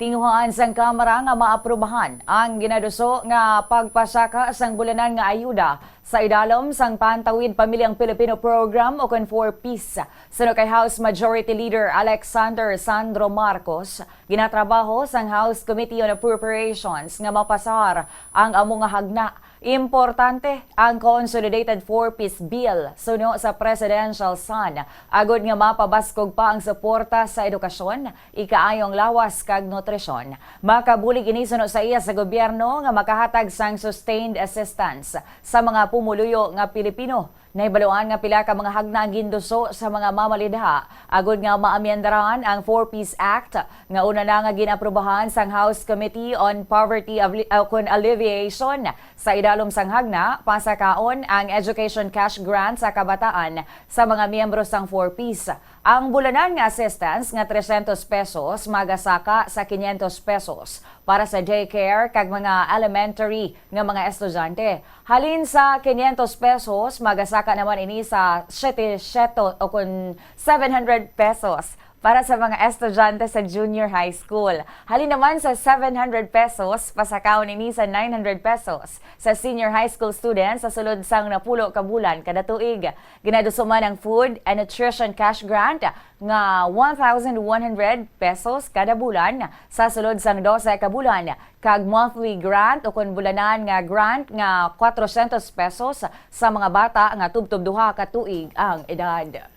Tinguhaan sang Kamara nga ma-aprubahan ang ginaduso nga pagpasaka sang bulanan nga ayuda sa idalom sang Pantawid Pamilyang Pilipino Program o kon 4 Peace. Suno kay House Majority Leader Alexander Sandro Marcos, ginatrabaho sang House Committee on Appropriations nga mapasar ang among nga hagna. Importante ang Consolidated 4-Piece Bill suno sa Presidential Son. Agod nga mapabaskog pa ang suporta sa edukasyon, ikaayong lawas kag nutrisyon. Makabulig ini suno sa iya sa gobyerno nga makahatag sang sustained assistance sa mga pumuluyo nga Pilipino. Nahibaluan nga pila ka mga hagna ang ginduso sa mga mamalidha. Agod nga maamyendaran ang 4-Piece Act nga una na nga ginaprubahan sang House Committee on Poverty Alleviation. Sa idalom sang hagna, pasakaon ang education cash grant sa kabataan sa mga miyembro sang 4-Piece. Ang bulanan nga assistance nga 300 pesos magasaka sa 500 pesos para sa daycare kag mga elementary nga mga estudyante. Halin sa 500 pesos magasaka naman ini sa 700 o kun 700 pesos para sa mga estudyante sa junior high school. Halin naman sa 700 pesos, pasakaon ini sa 900 pesos sa senior high school students sa sulod sang napulo ka bulan kada tuig. Ginadusuman ang Food and Nutrition Cash Grant nga 1,100 pesos kada bulan sa sulod sang 12 ka bulan. Kag monthly grant o kun bulanan nga grant nga 400 pesos sa mga bata nga tubtub duha ka tuig ang edad.